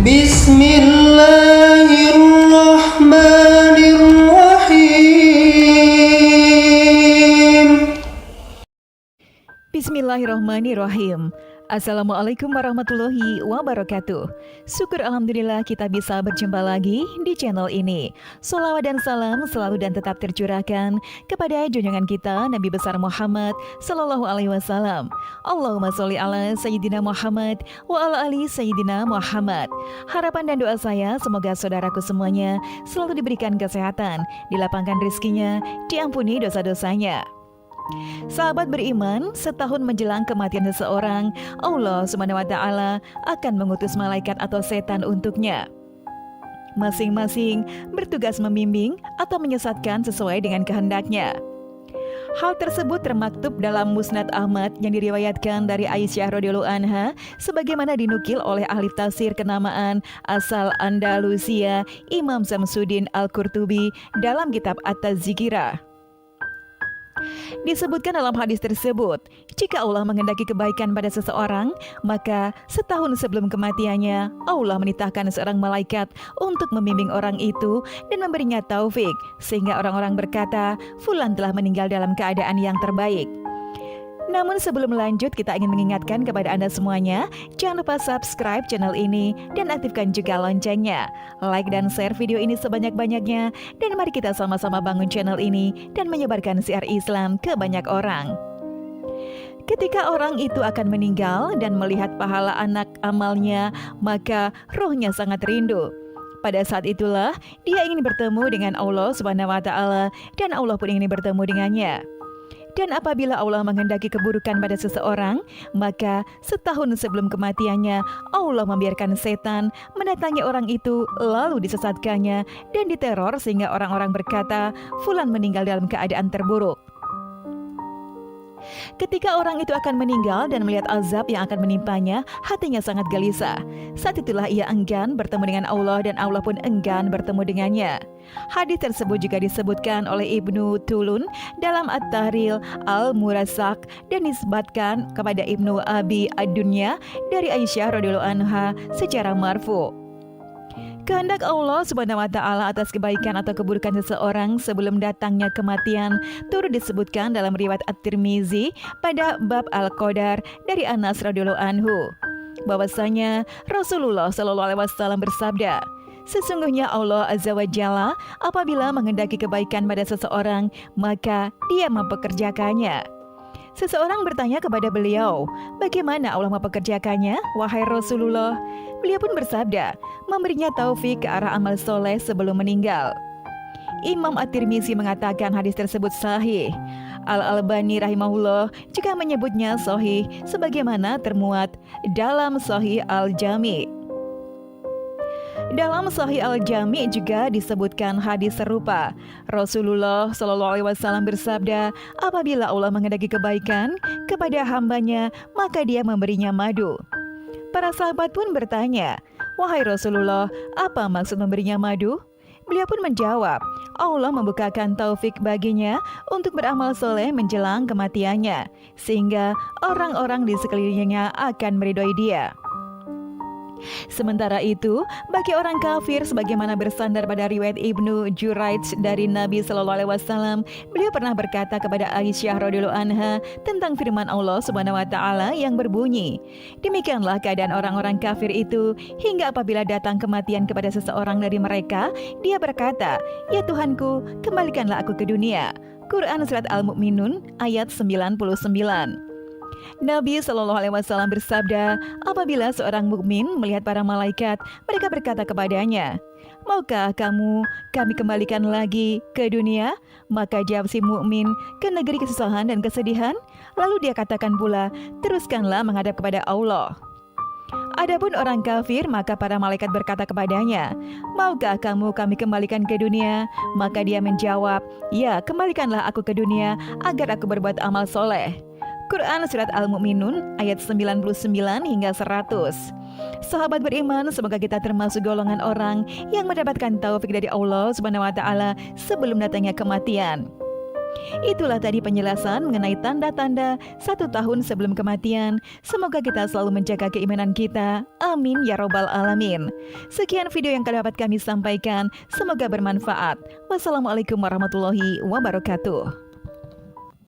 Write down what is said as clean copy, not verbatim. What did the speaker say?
Bismillahirrahmanirrahim. Bismillahirrahmanirrahim. Assalamualaikum warahmatullahi wabarakatuh. Syukur alhamdulillah kita bisa berjumpa lagi di channel ini. Sholawat dan salam selalu dan tetap tercurahkan kepada junjungan kita Nabi besar Muhammad Sallallahu Alaihi Wasallam. Allahumma sholli ala Sayyidina Muhammad wa ala ali Sayyidina Muhammad. Harapan dan doa saya semoga saudaraku semuanya selalu diberikan kesehatan, dilapangkan rezekinya, diampuni dosa-dosanya. Sahabat beriman, setahun menjelang kematian seseorang, Allah SWT akan mengutus malaikat atau setan untuknya. Masing-masing bertugas membimbing atau menyesatkan sesuai dengan kehendaknya. Hal tersebut termaktub dalam Musnad Ahmad yang diriwayatkan dari Aisyah radhiyallahu anha, sebagaimana dinukil oleh ahli tafsir kenamaan asal Andalusia Imam Samsuddin Al-Qurtubi dalam kitab At-Tazkirah. Disebutkan dalam hadis tersebut, jika Allah menghendaki kebaikan pada seseorang, maka setahun sebelum kematiannya, Allah menitahkan seorang malaikat untuk membimbing orang itu dan memberinya taufik, sehingga orang-orang berkata, fulan telah meninggal dalam keadaan yang terbaik. Namun sebelum lanjut, kita ingin mengingatkan kepada Anda semuanya, jangan lupa subscribe channel ini dan aktifkan juga loncengnya. Like dan share video ini sebanyak-banyaknya, dan mari kita sama-sama bangun channel ini dan menyebarkan syiar Islam ke banyak orang. Ketika orang itu akan meninggal dan melihat pahala anak amalnya, maka rohnya sangat rindu. Pada saat itulah dia ingin bertemu dengan Allah Subhanahu wa Ta'ala, dan Allah pun ingin bertemu dengannya. Dan apabila Allah menghendaki keburukan pada seseorang, maka setahun sebelum kematiannya, Allah membiarkan setan mendatangi orang itu, lalu disesatkannya dan diteror sehingga orang-orang berkata, fulan meninggal dalam keadaan terburuk. Ketika orang itu akan meninggal dan melihat azab yang akan menimpanya, hatinya sangat gelisah. Saat itulah ia enggan bertemu dengan Allah dan Allah pun enggan bertemu dengannya. Hadis tersebut juga disebutkan oleh Ibnu Tulun dalam At-Tahril Al-Murasak dan disebutkan kepada Ibnu Abi Ad-Dunya dari Aisyah radhiyallahu anha secara marfu. Kehendak Allah Subhanahu wa Ta'ala atas kebaikan atau keburukan seseorang sebelum datangnya kematian turut disebutkan dalam riwayat At-Tirmizi pada bab Al-Qadar dari Anas radhiyallahu anhu, bahwasanya Rasulullah Shallallahu Alaihi Wasallam bersabda, sesungguhnya Allah Azza wa Jalla apabila menghendaki kebaikan pada seseorang, maka Dia mempekerjakannya. Seseorang bertanya kepada beliau, bagaimana Allah mempekerjakannya, wahai Rasulullah? Beliau pun bersabda, memberinya taufik ke arah amal soleh sebelum meninggal. Imam At-Tirmizi mengatakan hadis tersebut sahih. Al-Albani rahimahullah juga menyebutnya sahih sebagaimana termuat dalam Sahih Al-Jami'. Dalam Sahih Al-Jami' juga disebutkan hadis serupa. Rasulullah Shallallahu Alaihi Wasallam bersabda, apabila Allah menghendaki kebaikan kepada hambanya, maka Dia memberinya madu. Para sahabat pun bertanya, wahai Rasulullah, apa maksud memberinya madu? Beliau pun menjawab, Allah membukakan taufik baginya untuk beramal soleh menjelang kematiannya, sehingga orang-orang di sekelilingnya akan meridhoi dia. Sementara itu, bagi orang kafir, sebagaimana bersandar pada riwayat Ibnu Juraij dari Nabi Sallallahu Alaihi Wasallam, beliau pernah berkata kepada Aisyah radhiyallahu anha tentang firman Allah Subhanahu Wa Taala yang berbunyi, demikianlah keadaan orang-orang kafir itu hingga apabila datang kematian kepada seseorang dari mereka, dia berkata, ya Tuhanku, kembalikanlah aku ke dunia. Quran Surat Al-Mu'minun ayat 99. Nabi Shallallahu Alaihi Wasallam bersabda, apabila seorang mukmin melihat para malaikat, mereka berkata kepadanya, maukah kami kembalikan lagi ke dunia? Maka jawab si mukmin, ke negeri kesusahan dan kesedihan. Lalu dia katakan pula, teruskanlah menghadap kepada Allah. Adapun orang kafir, maka para malaikat berkata kepadanya, maukah kami kembalikan ke dunia? Maka dia menjawab, ya, kembalikanlah aku ke dunia agar aku berbuat amal soleh. Quran Surat Al-Mu'minun ayat 99 hingga 100. Sahabat beriman, semoga kita termasuk golongan orang yang mendapatkan taufik dari Allah Subhanahu wa Ta'ala sebelum datangnya kematian. Itulah tadi penjelasan mengenai tanda-tanda 1 tahun sebelum kematian. Semoga kita selalu menjaga keimanan kita. Amin ya robbal alamin. Sekian video yang dapat kami sampaikan. Semoga bermanfaat. Wassalamualaikum warahmatullahi wabarakatuh.